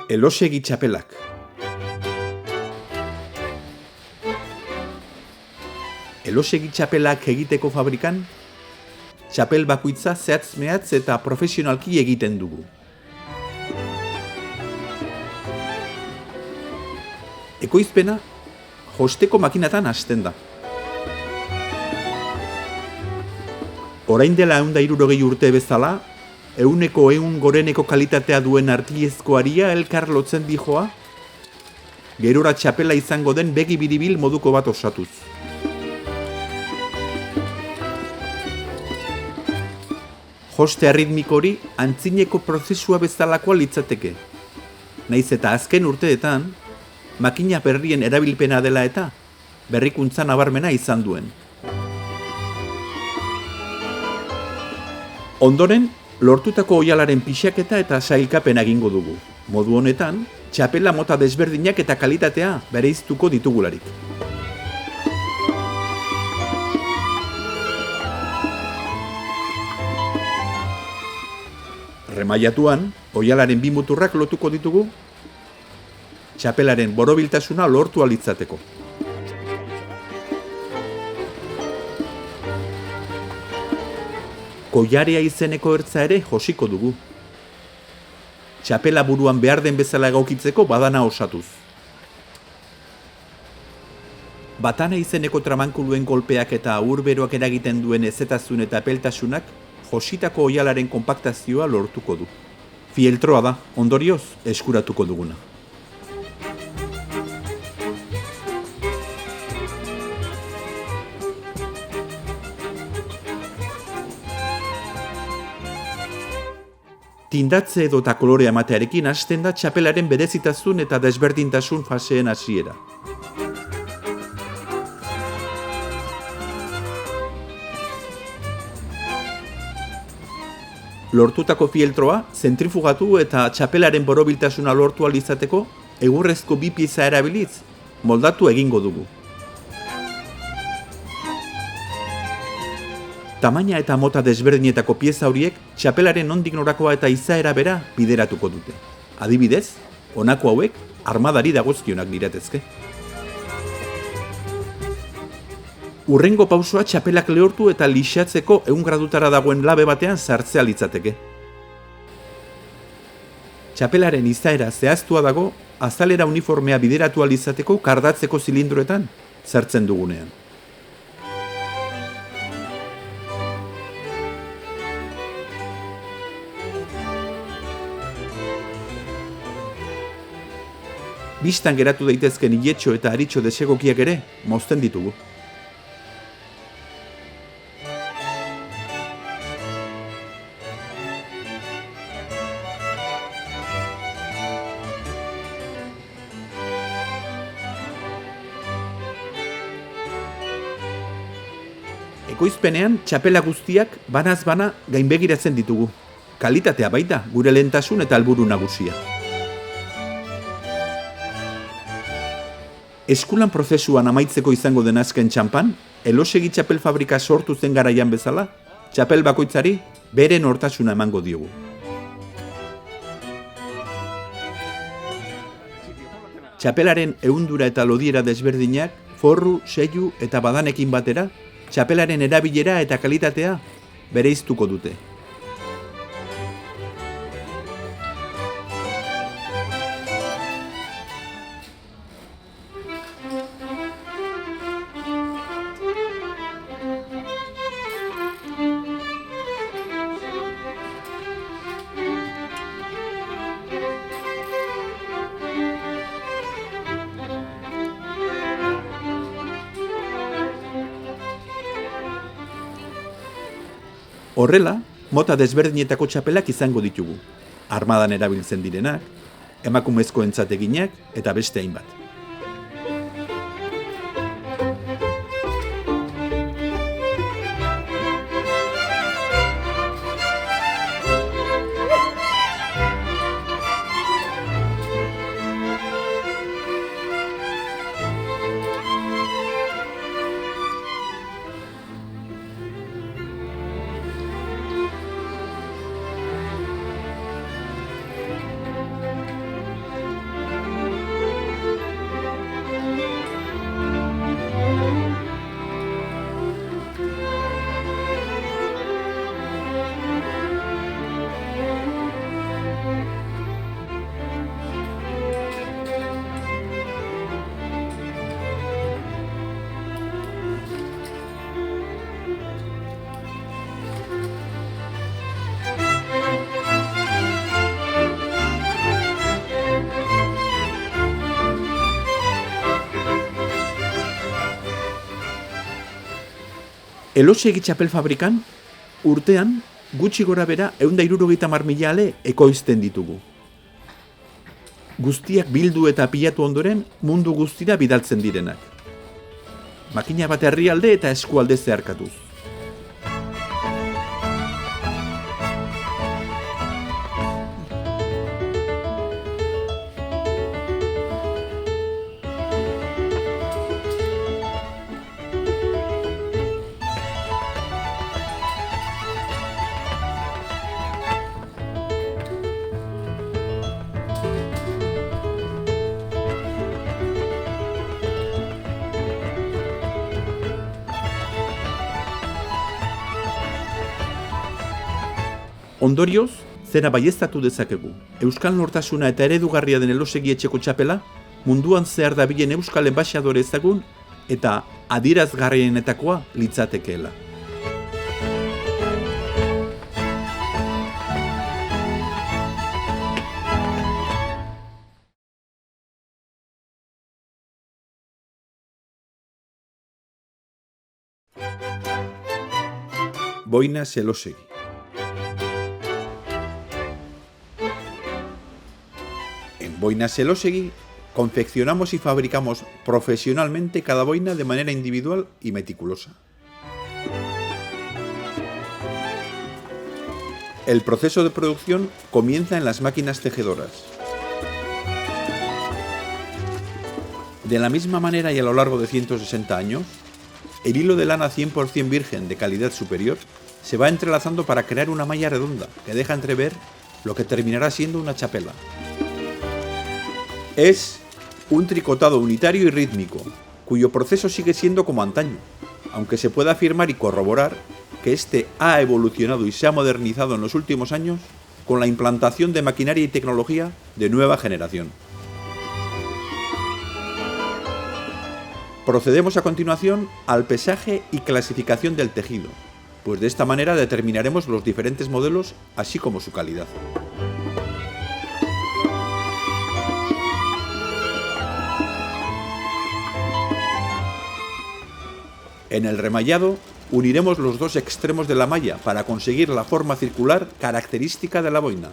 Elosegi txapelak. Elosegi txapelak egiteko fabrikan, txapel bakoitza zehatz-mehatz eta profesionalki egiten dugu. Ekoizpena, josteko makinatan hasten da. Orain dela 160 urte bezala, 100% goreneko kalitatea duen artilezko aria elkar lotzen dijoa, gerora txapela izango den begi biribil moduko bat osatuz. Joste arritmiko hori antzineko prozesua bezalakoa litzateke. Naiz eta azken urteetan, makina berrien erabilpena dela eta berrikuntza nabarmena izan duen. Ondoren, lortutako oihalaren pixaketa eta sailkapen egingo dugu. Modu honetan, txapela mota desberdinak eta kalitatea bereiztuko ditugularik. Remaiatuan, oihalaren 2 muturrak lotuko ditugu, txapelaren borobiltasuna lortu ahal izateko. Koilarea izeneko ertza ere josiko dugu. Txapela buruan behar den bezala egokitzeko badana osatuz. Batana izeneko tramankuluen kolpeak eta urberoak eragiten duen ezetazun eta epeltasunak jositako oihalaren konpaktazioa lortuko du. Fieltroa da, ondorioz, eskuratuko duguna. Tindatze edo eta kolorea ematearekin hasten da txapelaren berezitasun eta desberdintasun faseen hasiera. Lortutako fieltroa zentrifugatu eta txapelaren borobiltasuna lortu ahal izateko egurrezko 2 pieza erabiliz moldatu egingo dugu. Tamaina eta mota desberdinetako pieza horiek txapelaren nondik norakoa eta izaera bera bideratuko dute. Adibidez, honako hauek armadari dagozkionak liratezke. Hurrengo pausoa txapelak lehortu eta lixatzeko 100 gradutara dagoen labe batean sartzea litzateke. Txapelaren izaera zehaztua dago, azalera uniformea bideratu ahal izateko kardatzeko zilindroetan sartzen dugunean. Bistan geratu daitezken iletxo eta aritxo desegokiak ere mozten ditugu. Ekoizpenean txapela guztiak banaz bana gainbegiratzen ditugu. Kalitatea baita, gure lehentasun eta helburu nagusia. Eskulan prozesuan amaitzeko izango den azken txanpan, elosegi txapel fabrika sortu zen garaian bezala, txapel bakoitzari bere nortasuna emango diogu. Txapelaren ehundura eta lodiera desberdinak, forru, seilu eta badanekin batera, txapelaren erabilera eta kalitatea bereiztuko dute. Horrela, mota desberdinetako txapelak izango ditugu. Armadan erabiltzen direnak, emakumezkoentzat eginak eta beste hainbat. Elosegi txapel fabrikan, urtean, gutxi gora bera 170.000 ale ekoizten ditugu. Guztiak bildu eta pilatu ondoren mundu guztira bidaltzen direnak. Makina bat herrialde eta eskualde zeharkatuz. Ondorioz, zera baieztatu dezakegu. Euskal nortasuna eta eredugarria den Elosegi etxeko txapela, munduan zehar dabilen euskal enbaxadore ezagun eta adierazgarrienetakoa litzatekeela. Boinas Elosegi. En Boinas Elosegi confeccionamos y fabricamos profesionalmente cada boina de manera individual y meticulosa. El proceso de producción comienza en las máquinas tejedoras. De la misma manera y a lo largo de 160 años, el hilo de lana 100% virgen de calidad superior se va entrelazando para crear una malla redonda que deja entrever lo que terminará siendo una chapela. Es un tricotado unitario y rítmico, cuyo proceso sigue siendo como antaño, aunque se puede afirmar y corroborar que este ha evolucionado y se ha modernizado en los últimos años con la implantación de maquinaria y tecnología de nueva generación. Procedemos a continuación al pesaje y clasificación del tejido, pues de esta manera determinaremos los diferentes modelos así como su calidad. En el remallado uniremos los dos extremos de la malla para conseguir la forma circular característica de la boina.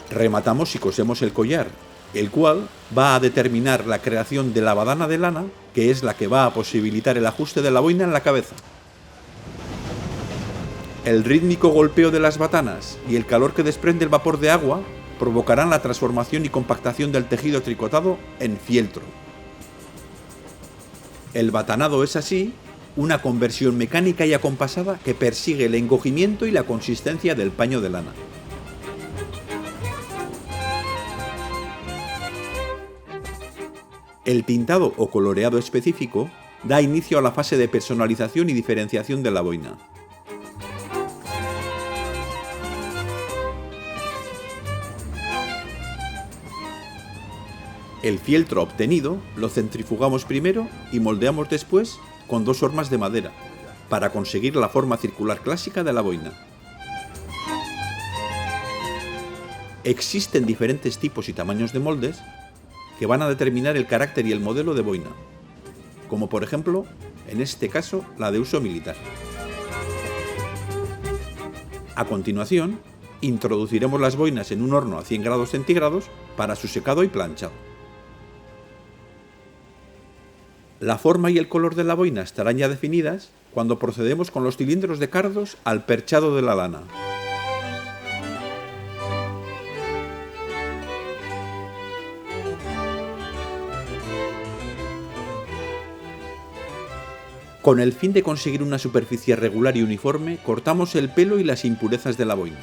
Rematamos y cosemos el collar, el cual va a determinar la creación de la badana de lana, que es la que va a posibilitar el ajuste de la boina en la cabeza. El rítmico golpeo de las batanas y el calor que desprende el vapor de agua provocarán la transformación y compactación del tejido tricotado en fieltro. El batanado es así una conversión mecánica y acompasada que persigue el encogimiento y la consistencia del paño de lana. El pintado o coloreado específico da inicio a la fase de personalización y diferenciación de la boina. El fieltro obtenido lo centrifugamos primero y moldeamos después con dos hormas de madera, para conseguir la forma circular clásica de la boina. Existen diferentes tipos y tamaños de moldes que van a determinar el carácter y el modelo de boina, como por ejemplo, en este caso, la de uso militar. A continuación, introduciremos las boinas en un horno a 100 grados centígrados para su secado y planchado. La forma y el color de la boina estarán ya definidas cuando procedemos con los cilindros de cardos al perchado de la lana. Con el fin de conseguir una superficie regular y uniforme, cortamos el pelo y las impurezas de la boina.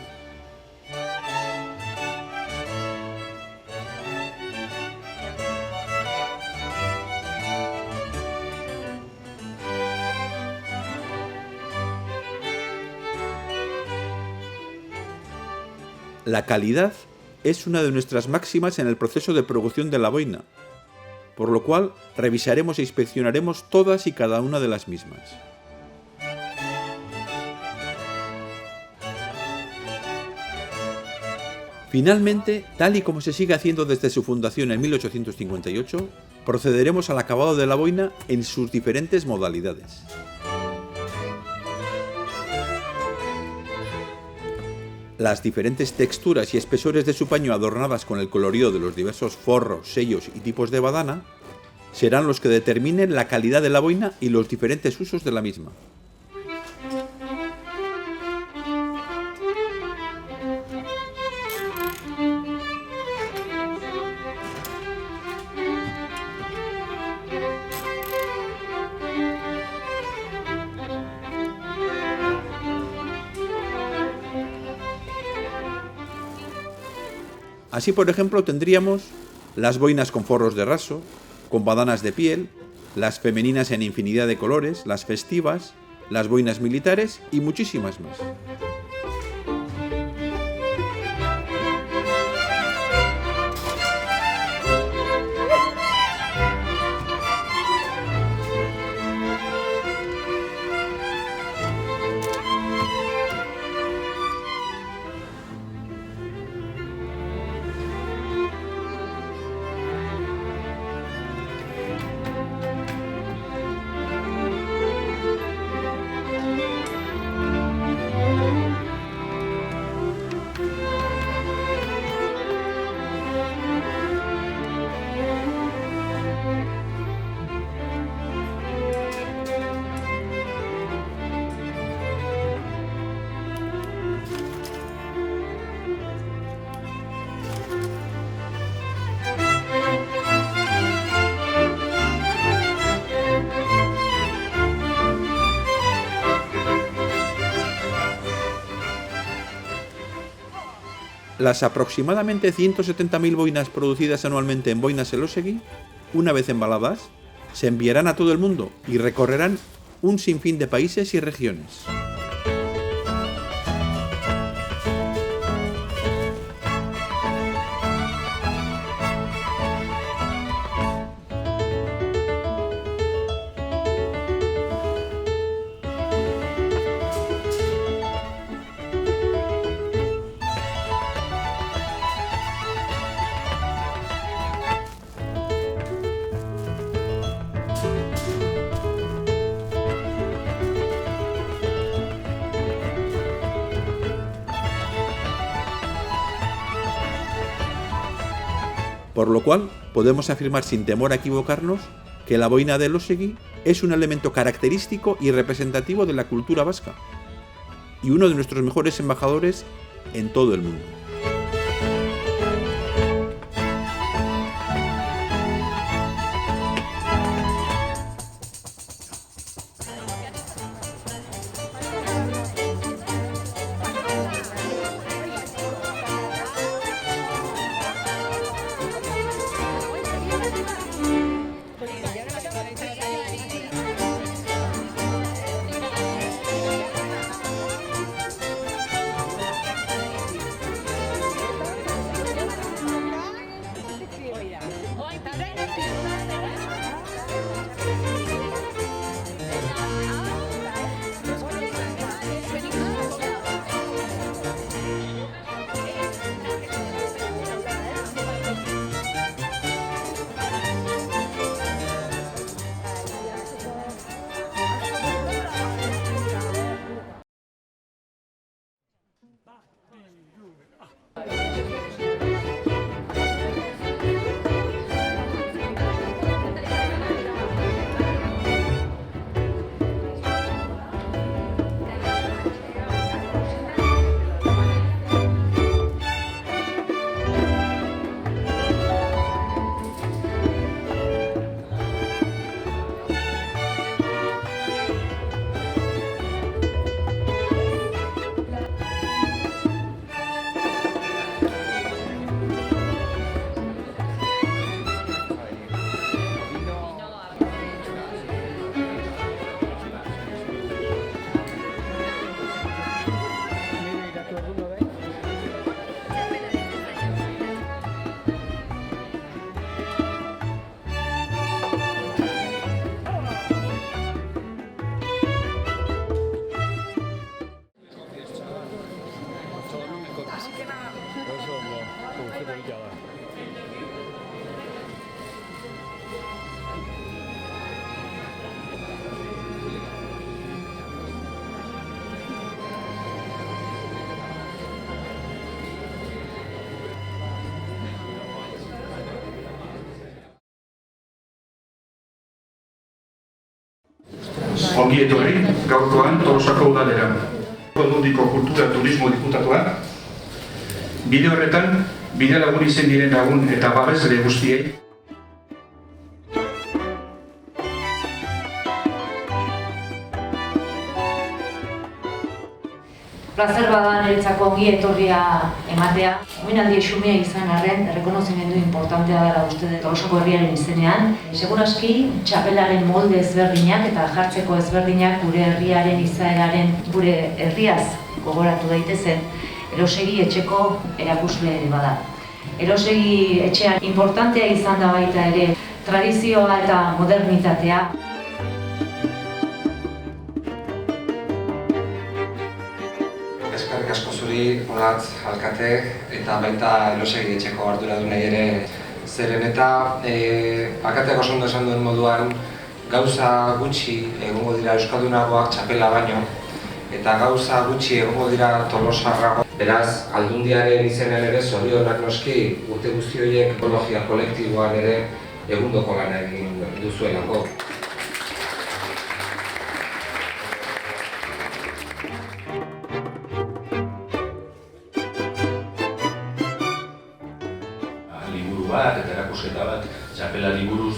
La calidad es una de nuestras máximas en el proceso de producción de la boina, por lo cual revisaremos e inspeccionaremos todas y cada una de las mismas. Finalmente, tal y como se sigue haciendo desde su fundación en 1858, procederemos al acabado de la boina en sus diferentes modalidades. Las diferentes texturas y espesores de su paño adornadas con el colorido de los diversos forros, sellos y tipos de badana serán los que determinen la calidad de la boina y los diferentes usos de la misma. Así, por ejemplo, tendríamos las boinas con forros de raso, con badanas de piel, las femeninas en infinidad de colores, las festivas, las boinas militares y muchísimas más. Las aproximadamente 170.000 boinas producidas anualmente en Boinas Elósegui, una vez embaladas, se enviarán a todo el mundo y recorrerán un sinfín de países y regiones. Por lo cual, podemos afirmar sin temor a equivocarnos que la boina de Elósegui es un elemento característico y representativo de la cultura vasca y uno de nuestros mejores embajadores en todo el mundo. Ongi etorri, gaurkoan Tolosako udalera. Aldundiko kultura turismo diputatua. Bide horretan, bide lagun izen diren lagun eta babesle guztiei. Plazer bada niretzako ongi etorria ematea. Omenaldi xumea izan arren, errekonozimendu importantea dela uste Tolosako herriaren izenean. Segun aski, txapelaren molde ezberdinak eta jartzeko ezberdinak gure herriaren izaeraren gure herriaz gogoratu daitezen, Elosegi etxeko erakusle ere bada. Elosegi etxean importantea izan da baita ere tradizioa eta modernitatea. Eskerrik asko zuri, Olatz alkate eta baita Elosegi etxeko arduradunei ere zeren eta alkateak oso ondo esan duen moduan gauza gutxi egongo dira euskaldunagoak txapela baino eta gauza gutxi egongo dira tolosarrago. Beraz, aldundiaren izenen ere zorionak noski urte guzti horiek ekologia kolektiboan ere egundoko lana egin duzuelako. Liburu bat eta erakusketa bat txapelari buruz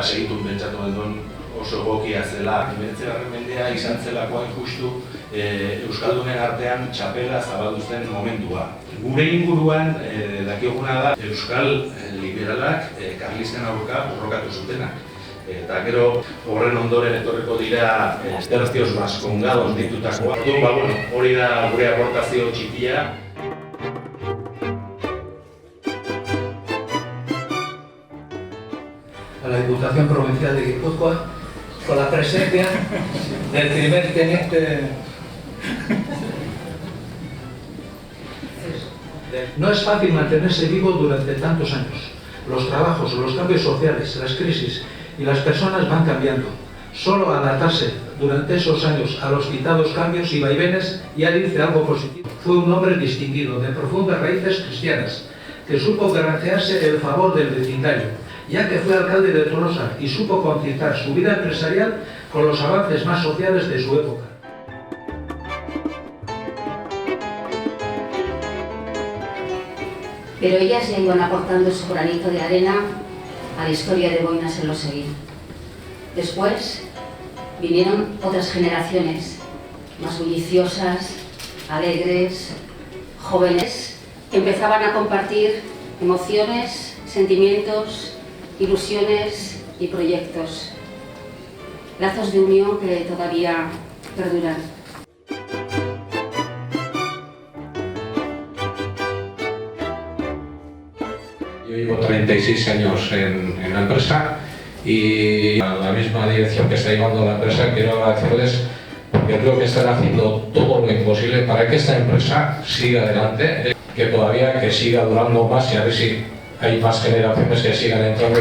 segitun pentsatu duen oso egokia zela. 19. mendea izan zelakoan justu Euskaldunen artean txapela zabaldu zen momentua. Gure inguruan dakioguna da Euskal liberalak karlisten aurka borrokatu zutenak. Eta gero horren ondoren etorriko dira tercios vascongados ditutakoa. Hori da gure aportazio txikia. A la Diputación Provincial de Guipúzcoa con la presencia del primer teniente. No es fácil mantenerse vivo durante tantos años. Los trabajos, los cambios sociales, las crisis y las personas van cambiando. Solo adaptarse durante esos años a los citados cambios y vaivenes ya dice algo positivo. Fue un hombre distinguido, de profundas raíces cristianas, que supo granjearse el favor del vecindario, ya que fue alcalde de Tolosa y supo concitar su vida empresarial con los avances más sociales de su época. Pero ellas ya iban aportando su granito de arena a la historia de Boinas Elosegui. Después vinieron otras generaciones más bulliciosas, alegres, jóvenes, que empezaban a compartir emociones, sentimientos, ilusiones y proyectos. Lazos de unión que todavía perduran. Yo llevo 36 años en la empresa y a la misma dirección que está llevando la empresa quiero agradecerles porque creo que están haciendo todo lo imposible para que esta empresa siga adelante, que siga durando más y a ver si hay más generaciones que sigan entrando.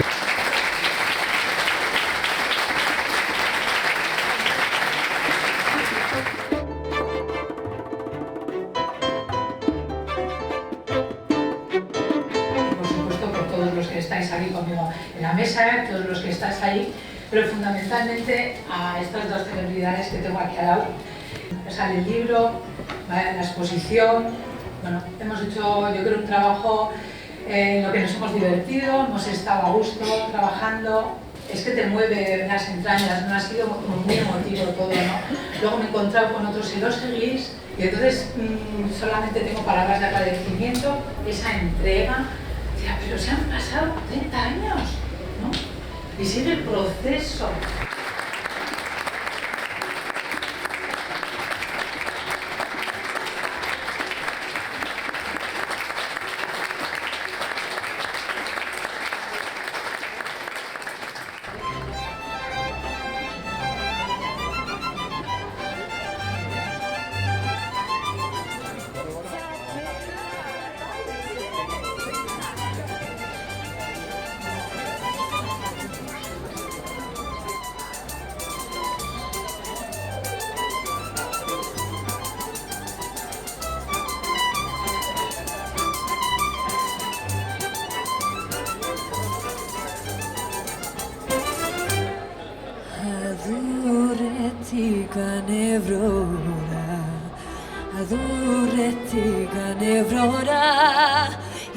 Por supuesto por todos los que estáis aquí conmigo en la mesa, todos los que estáis ahí, pero fundamentalmente a estas dos celebridades que tengo aquí al lado. Sale el libro, la exposición, bueno, hemos hecho yo creo un trabajo en lo que nos hemos divertido, hemos estado a gusto trabajando. Es que te mueve las entrañas, no ha sido como muy emotivo todo, ¿no? Luego me he encontrado con otros Eloseguis y entonces solamente tengo palabras de agradecimiento, esa entrega. Decía, pero se han pasado 30 años, ¿no? Y sigue el proceso. Adurretik anebrora, adurretik anebrora,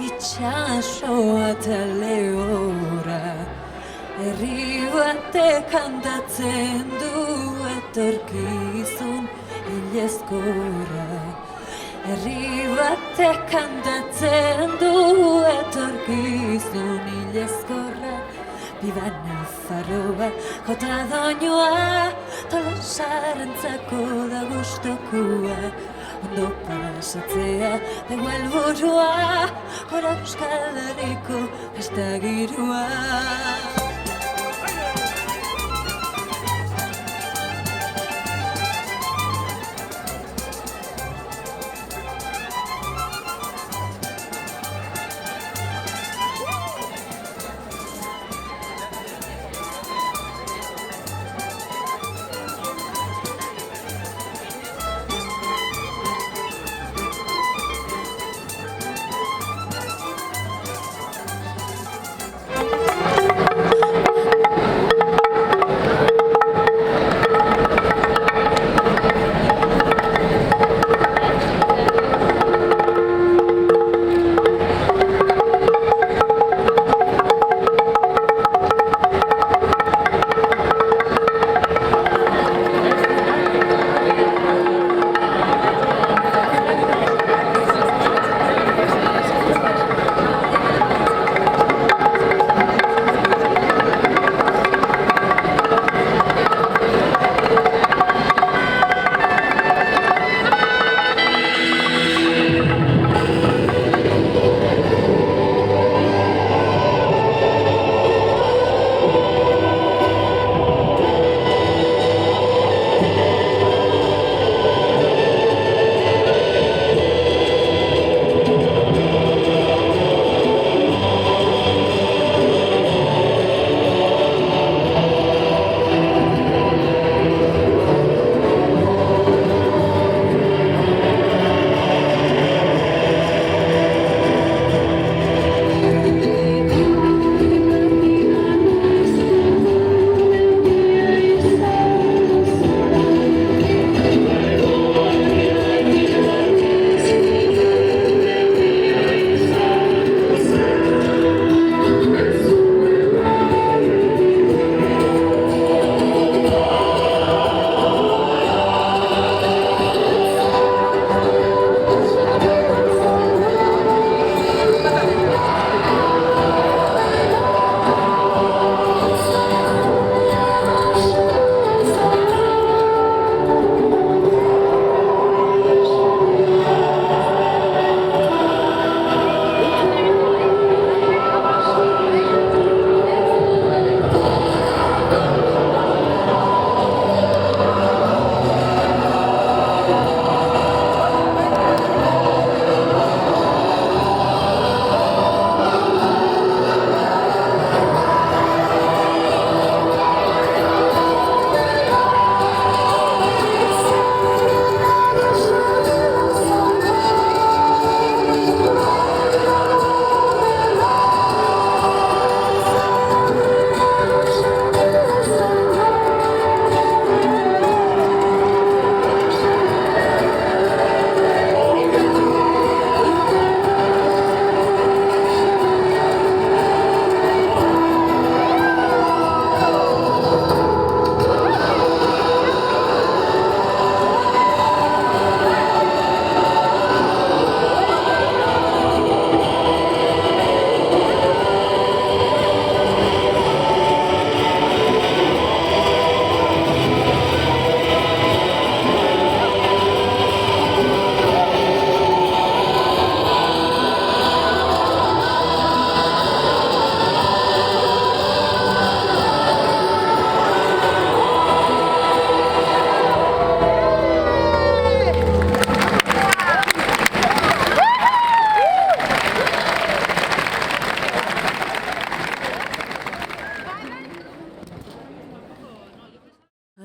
itxasoa eta lehora. Herri batek kantatzen du etorkizun hilezkorra. Herri batek kantatzen du etorkizun hilezkorra. Biba Nafarroa, jota doinoa, Tolosarentzako da gustokoa. Ondo pasatzea dago helburua, gora Euskal Herriko festa giroa.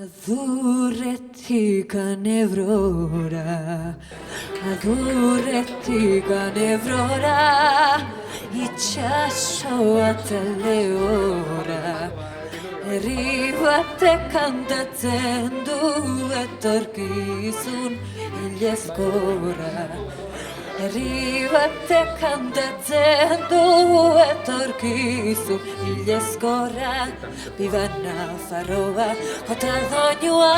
Adurretik anebrora, adurretik anebrora, itxasoa eta lehora. Herri batek kantatzen du etorkizun hilezkorra. Herri batek kantatzen du etorkizun hilezkorra. Viva Nafarroa, jota doinua,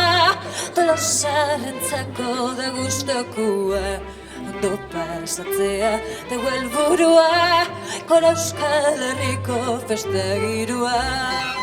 Tolosarentzako da gustokoa. Ondo pasatzea, dago helburua, Euskal Herriko festa girua.